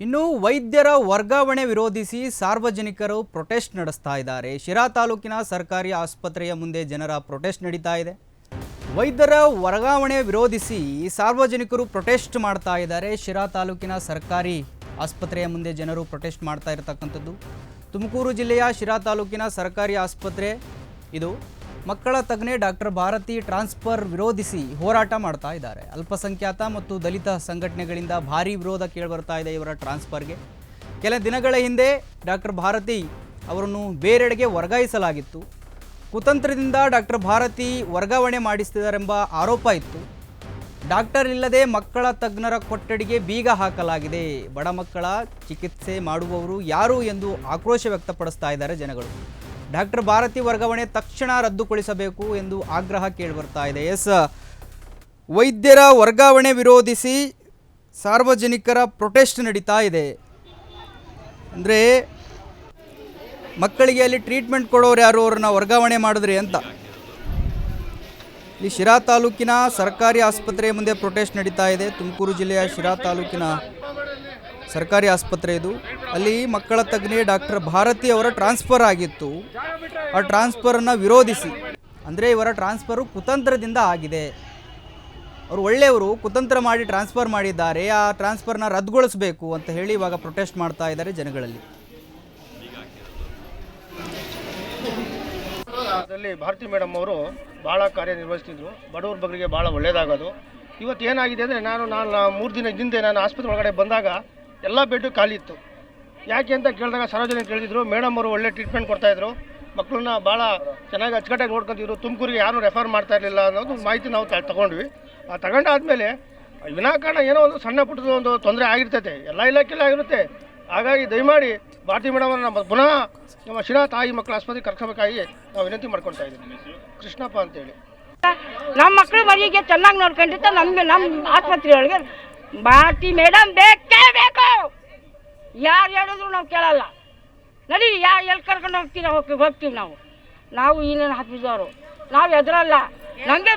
ಇನ್ನು ವೈದ್ಯರ ವರ್ಗಾವಣೆ ವಿರೋಧಿಸಿ ಸಾರ್ವಜನಿಕರು ಪ್ರೊಟೆಸ್ಟ್ ನಡೆಸ್ತಾ ಇದ್ದಾರೆ. ಶಿರಾ ತಾಲೂಕಿನ ಸರ್ಕಾರಿ ಆಸ್ಪತ್ರೆಯ ಮುಂದೆ ಜನರ ಪ್ರೊಟೆಸ್ಟ್ ನಡೀತಾ ಇದೆ. ವೈದ್ಯರ ವರ್ಗಾವಣೆ ವಿರೋಧಿಸಿ ಸಾರ್ವಜನಿಕರು ಪ್ರೊಟೆಸ್ಟ್ ಮಾಡ್ತಾ ಇದ್ದಾರೆ. ಶಿರಾ ತಾಲೂಕಿನ ಸರ್ಕಾರಿ ಆಸ್ಪತ್ರೆಯ ಮುಂದೆ ಜನರು ಪ್ರೊಟೆಸ್ಟ್ ಮಾಡ್ತಾ ಇರತಕ್ಕಂಥದ್ದು. ತುಮಕೂರು ಜಿಲ್ಲೆಯ ಶಿರಾ ತಾಲೂಕಿನ ಸರ್ಕಾರಿ ಆಸ್ಪತ್ರೆ ಇದು. ಮಕ್ಕಳ ತಜ್ಞೆ ಡಾಕ್ಟರ್ ಭಾರತಿ ಟ್ರಾನ್ಸ್ಫರ್ ವಿರೋಧಿಸಿ ಹೋರಾಟ ಮಾಡ್ತಾ ಇದ್ದಾರೆ. ಅಲ್ಪಸಂಖ್ಯಾತ ಮತ್ತು ದಲಿತ ಸಂಘಟನೆಗಳಿಂದ ಭಾರೀ ವಿರೋಧ ಕೇಳಿಬರ್ತಾ ಇದೆ ಇವರ ಟ್ರಾನ್ಸ್ಫರ್ಗೆ. ಕೆಲ ದಿನಗಳ ಹಿಂದೆ ಡಾಕ್ಟರ್ ಭಾರತಿ ಅವರನ್ನು ಬೇರೆಡೆಗೆ ವರ್ಗಾಯಿಸಲಾಗಿತ್ತು. ಕುತಂತ್ರದಿಂದ ಡಾಕ್ಟರ್ ಭಾರತಿ ವರ್ಗಾವಣೆ ಮಾಡಿಸ್ತಿದ್ದಾರೆಂಬ ಆರೋಪ ಇತ್ತು. ಡಾಕ್ಟರ್ ಇಲ್ಲದೆ ಮಕ್ಕಳ ತಜ್ಞರ ಕೊಠಡಿಗೆ ಬೀಗ ಹಾಕಲಾಗಿದೆ. ಬಡ ಮಕ್ಕಳ ಚಿಕಿತ್ಸೆ ಮಾಡುವವರು ಯಾರು ಎಂದು ಆಕ್ರೋಶ ವ್ಯಕ್ತಪಡಿಸ್ತಾ ಇದ್ದಾರೆ ಜನಗಳು. ಡಾಕ್ಟರ್ ಭಾರತಿ ವರ್ಗಾವಣೆ ತಕ್ಷಣ ರದ್ದುಗೊಳಿಸಬೇಕು ಎಂದು ಆಗ್ರಹ ಕೇಳಿಬರ್ತಾ ಇದೆ. ವೈದ್ಯರ ವರ್ಗಾವಣೆ ವಿರೋಧಿಸಿ ಸಾರ್ವಜನಿಕರ ಪ್ರೊಟೆಸ್ಟ್ ನಡೀತಾ ಇದೆ. ಅಂದರೆ ಮಕ್ಕಳಿಗೆ ಅಲ್ಲಿ ಟ್ರೀಟ್ಮೆಂಟ್ ಕೊಡೋರು ಯಾರು, ಅವ್ರನ್ನ ವರ್ಗಾವಣೆ ಮಾಡಿದ್ರಿ ಅಂತ. ಇಲ್ಲಿ ಶಿರಾ ತಾಲೂಕಿನ ಸರ್ಕಾರಿ ಆಸ್ಪತ್ರೆಯ ಮುಂದೆ ಪ್ರೊಟೆಸ್ಟ್ ನಡೀತಾ ಇದೆ. ತುಮಕೂರು ಜಿಲ್ಲೆಯ ಶಿರಾ ತಾಲೂಕಿನ ಸರ್ಕಾರಿ ಆಸ್ಪತ್ರೆ ಇದು. ಅಲ್ಲಿ ಮಕ್ಕಳ ತಜ್ಞೆ ಡಾಕ್ಟರ್ ಭಾರತಿ ಅವರ ಟ್ರಾನ್ಸ್ಫರ್ ಆಗಿತ್ತು. ಆ ಟ್ರಾನ್ಸ್ಫರನ್ನು ವಿರೋಧಿಸಿ, ಅಂದರೆ ಇವರ ಟ್ರಾನ್ಸ್ಫರು ಕುತಂತ್ರದಿಂದ ಆಗಿದೆ, ಅವರು ಒಳ್ಳೆಯವರು ಕುತಂತ್ರ ಮಾಡಿ ಟ್ರಾನ್ಸ್ಫರ್ ಮಾಡಿದ್ದಾರೆ, ಆ ಟ್ರಾನ್ಸ್ಫರ್ನ ರದ್ದುಗೊಳಿಸಬೇಕು ಅಂತ ಹೇಳಿ ಇವಾಗ ಪ್ರೊಟೆಸ್ಟ್ ಮಾಡ್ತಾ ಇದ್ದಾರೆ ಜನಗಳಲ್ಲಿ. ಭಾರತಿ ಮೇಡಮ್ ಅವರು ಭಾಳ ಕಾರ್ಯನಿರ್ವಹಿಸ್ತಿದ್ರು. ಬಡವ್ರ ಬಗ್ಗರಿಗೆ ಭಾಳ ಒಳ್ಳೆಯದಾಗೋದು. ಇವತ್ತು ಏನಾಗಿದೆ ಅಂದರೆ ನಾನು 3 ದಿನ ಹಿಂದೆ ನಾನು ಆಸ್ಪತ್ರೆ ಒಳಗಡೆ ಬಂದಾಗ ಎಲ್ಲ ಬೆಡ್ಡು ಖಾಲಿ ಇತ್ತು. ಯಾಕೆ ಅಂತ ಕೇಳಿದಾಗ ಸಾರ್ವಜನಿಕರು ಕೇಳಿದ್ರು, ಮೇಡಮ್ ಅವರು ಒಳ್ಳೆ ಟ್ರೀಟ್ಮೆಂಟ್ ಕೊಡ್ತಾಯಿದ್ರು, ಮಕ್ಕಳನ್ನ ಭಾಳ ಚೆನ್ನಾಗಿ ಅಚ್ಚುಕಟ್ಟಾಗಿ ನೋಡ್ಕೊತಿದ್ರು, ತುಮಕೂರಿಗೆ ಯಾರೂ ರೆಫರ್ ಮಾಡ್ತಾ ಇರಲಿಲ್ಲ ಅನ್ನೋದು ಮಾಹಿತಿ ನಾವು ತಗೊಂಡ್ವಿ. ತಗೊಂಡಾದ್ಮೇಲೆ ವಿನಾಕಾರಣ ಏನೋ ಒಂದು ಸಣ್ಣ ಪುಟ್ಟದ ಒಂದು ತೊಂದರೆ ಆಗಿರ್ತೈತೆ, ಎಲ್ಲ ಇಲಾಖೆಲ್ಲ ಆಗಿರುತ್ತೆ. ಹಾಗಾಗಿ ದಯಮಾಡಿ ಭಾರತಿ ಮೇಡಮ್ ಅವರನ್ನ ಪುನಃ ನಮ್ಮ ಶಿರಾ ತಾಯಿ ಮಕ್ಕಳ ಆಸ್ಪತ್ರೆಗೆ ಕರ್ಕೋಬೇಕಾಗಿ ನಾವು ವಿನಂತಿ ಮಾಡ್ಕೊಳ್ತಾ ಇದ್ದೀವಿ. ಕೃಷ್ಣಪ್ಪ ಅಂತೇಳಿ. ನಮ್ಮ ಮಕ್ಕಳು ಮರಿಗೆ ಚೆನ್ನಾಗಿ ನೋಡ್ಕೊಂಡಿರ್ತ ನಮ್ಮ ಆಸ್ಪತ್ರೆಯೊಳಗೆ ಭಾರತಿ ಮೇಡಮ್ ಬೇಕೇ ಬೇಕು. ಯಾರು ಹೇಳಿದ್ರು ನಾವು ಕೇಳಲ್ಲ. ನಡಿ, ಎಲ್ಲಿ ಕರ್ಕೊಂಡು ಹೋಗ್ತೀವಿ ನಾವು ಇನ್ನೇನು ಹಾಕಿದವರು, ನಾವು ಎದುರಲ್ಲ. ನಮಗೆ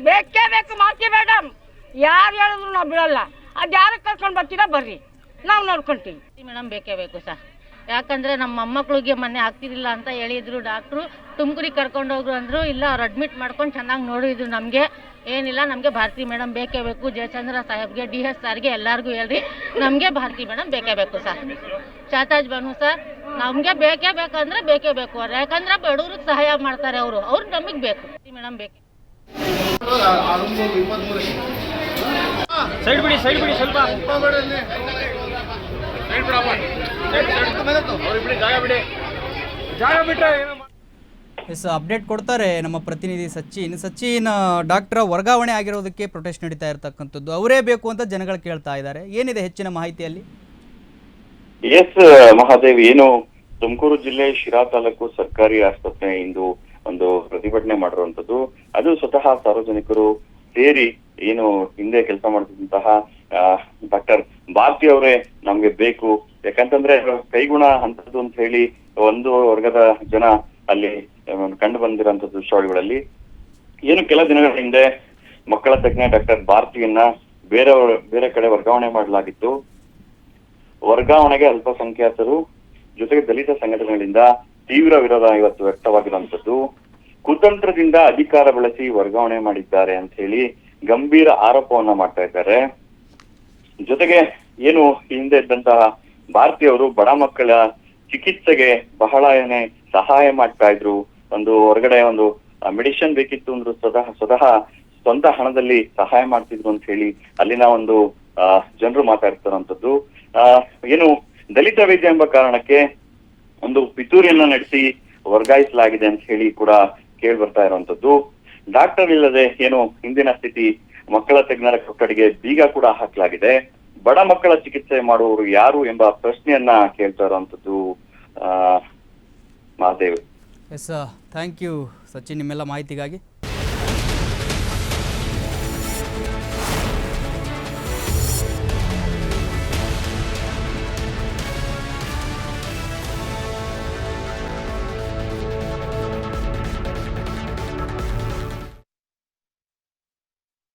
ಬೇಕೇ ಬೇಕು ಭಾರತಿ ಮೇಡಮ್. ಯಾರು ಹೇಳಿದ್ರು ನಾವು ಬಿಡಲ್ಲ. ಅದು ಯಾರಿಗೆ ಕರ್ಕೊಂಡು ಬರ್ತೀರಾ ಬರ್ರಿ, ನಾವು ನೋಡ್ಕೊಳ್ತೀವಿ. ಮೇಡಮ್ ಬೇಕೇ ಬೇಕು ಸರ್. ಯಾಕಂದರೆ ನಮ್ಮ ಮೊಮ್ಮಕ್ಳಿಗೆ ಮೊನ್ನೆ ಆಗ್ತಿರಲಿಲ್ಲ ಅಂತ ಹೇಳಿದರು ಡಾಕ್ಟ್ರು. ತುಮಕೂರಿಗೆ ಕರ್ಕೊಂಡು ಹೋಗ್ರು ಅಂದರು. ಇಲ್ಲ, ಅವ್ರು ಅಡ್ಮಿಟ್ ಮಾಡ್ಕೊಂಡು ಚೆನ್ನಾಗಿ ನೋಡಿದ್ರು. ನಮಗೆ ಏನಿಲ್ಲ, ನಮಗೆ ಭಾರತಿ ಮೇಡಮ್ ಬೇಕೇ ಬೇಕು. ಜಯಚಂದ್ರ ಸಾಹೇಬ್ಗೆ, DS ಸರ್ಗೆ ಎಲ್ಲರಿಗೂ ಹೇಳ್ರಿ, ನಮಗೆ ಭಾರತಿ ಮೇಡಮ್ ಬೇಕೇ ಬೇಕು ಸರ್. ಶಾತಾಜ್ ಬನು ಸರ್, ನಮಗೆ ಬೇಕೇ ಬೇಕಂದ್ರೆ ಬೇಕೇ ಬೇಕು. ಅವ್ರು ಯಾಕಂದ್ರೆ ಬಡವ್ರಿಗೆ ಸಹಾಯ ಮಾಡ್ತಾರೆ ಅವರು ನಮಗೆ ಬೇಕು. ಮೇಡಮ್ ಬೇಕು. ಸೈಡ್ ಬಿಡಿ ಸ್ವಲ್ಪ ಅಪ್ಡೇಟ್ ಕೊಡ್ತಾರೆ ನಮ್ಮ ಪ್ರತಿನಿಧಿ ಸಚಿನ್. ಡಾಕ್ಟರ್ ವರ್ಗಾವಣೆ ಆಗಿರೋದಕ್ಕೆ ಪ್ರೊಟೆಸ್ಟ್ ನಡೀತಾ ಇರತಕ್ಕಂಥದ್ದು, ಅವರೇ ಬೇಕು ಅಂತ ಜನಗಳು ಕೇಳ್ತಾ ಇದ್ದಾರೆ. ಏನಿದೆ ಹೆಚ್ಚಿನ ಮಾಹಿತಿಯಲ್ಲಿ? ಎಸ್ ಮಹಾದೇವ್, ಏನು ತುಮಕೂರು ಜಿಲ್ಲೆ ಶಿರಾ ತಾಲೂಕು ಸರ್ಕಾರಿ ಆಸ್ಪತ್ರೆ ಇಂದು ಒಂದು ಪ್ರತಿಭಟನೆ ಮಾಡಿರುವಂತದ್ದು. ಅದು ಸ್ವತಃ ಸಾರ್ವಜನಿಕರು ಸೇರಿ ಏನು ಹಿಂದೆ ಕೆಲಸ ಮಾಡ್ತಿದ್ದಂತಹ ಡಾಕ್ಟರ್ ಭಾರತಿ ಅವರೇ ನಮ್ಗೆ ಬೇಕು, ಯಾಕಂತಂದ್ರೆ ಕೈಗುಣ ಅಂತದ್ದು ಅಂತ ಹೇಳಿ ಒಂದು ವರ್ಗದ ಜನ ಅಲ್ಲಿ ಕಂಡು ಬಂದಿರೋಂಥದ್ದು ದೃಶ್ಯಾವಳಿಗಳಲ್ಲಿ. ಏನು ಕೆಲ ದಿನಗಳ ಹಿಂದೆ ಮಕ್ಕಳ ತಜ್ಞೆ ಡಾಕ್ಟರ್ ಭಾರತಿಯನ್ನ ಬೇರೆ ಕಡೆ ವರ್ಗಾವಣೆ ಮಾಡಲಾಗಿತ್ತು. ವರ್ಗಾವಣೆಗೆ ಅಲ್ಪಸಂಖ್ಯಾತರು ಜೊತೆಗೆ ದಲಿತ ಸಂಘಟನೆಗಳಿಂದ ತೀವ್ರ ವಿರೋಧ ಇವತ್ತು ವ್ಯಕ್ತವಾಗಿರುವಂತದ್ದು. ಕುತಂತ್ರದಿಂದ ಅಧಿಕಾರ ಬಳಸಿ ವರ್ಗಾವಣೆ ಮಾಡಿದ್ದಾರೆ ಅಂತ ಹೇಳಿ ಗಂಭೀರ ಆರೋಪವನ್ನ ಮಾಡ್ತಾ ಇದ್ದಾರೆ. ಜೊತೆಗೆ ಏನು ಹಿಂದೆ ಇದ್ದಂತಹ ಭಾರತಿ ಅವರು ಬಡ ಮಕ್ಕಳ ಚಿಕಿತ್ಸೆಗೆ ಬಹಳ ಸಹಾಯ ಮಾಡ್ತಾ ಇದ್ರು. ಒಂದು ಹೊರಗಡೆ ಒಂದು ಮೆಡಿಸಿನ್ ಬೇಕಿತ್ತು ಅಂದ್ರು ಸ್ವತಃ ಸ್ವಂತ ಹಣದಲ್ಲಿ ಸಹಾಯ ಮಾಡ್ತಿದ್ರು ಅಂತ ಹೇಳಿ ಅಲ್ಲಿನ ಒಂದು ಜನರು ಮಾತಾಡ್ತಿರುವಂತದ್ದು. ಏನು ದಲಿತ ವೈದ್ಯ ಎಂಬ ಕಾರಣಕ್ಕೆ ಒಂದು ಪಿತೂರಿಯನ್ನ ನಡೆಸಿ ವರ್ಗಾಯಿಸಲಾಗಿದೆ ಅಂತ ಹೇಳಿ ಕೂಡ ಕೇಳಿ ಬರ್ತಾ ಇರುವಂತದ್ದು. ಡಾಕ್ಟರ್ ಇಲ್ಲದೆ ಏನು ಹಿಂದಿನ ಸ್ಥಿತಿ, ಮಕ್ಕಳ ತಜ್ಞರ ಕೊಠಡಿಗೆ ಬೀಗ ಕೂಡ ಹಾಕಲಾಗಿದೆ. ಬಡ ಮಕ್ಕಳ ಚಿಕಿತ್ಸೆ ಮಾಡುವವರು ಯಾರು ಎಂಬ ಪ್ರಶ್ನೆಯನ್ನ ಕೇಳ್ತಾ ಇರುವಂತದ್ದು Mahadev. Yes, thank you Sachin ನಿಮ್ಮೆಲ್ಲ ಮಾಹಿತಿಗಾಗಿ.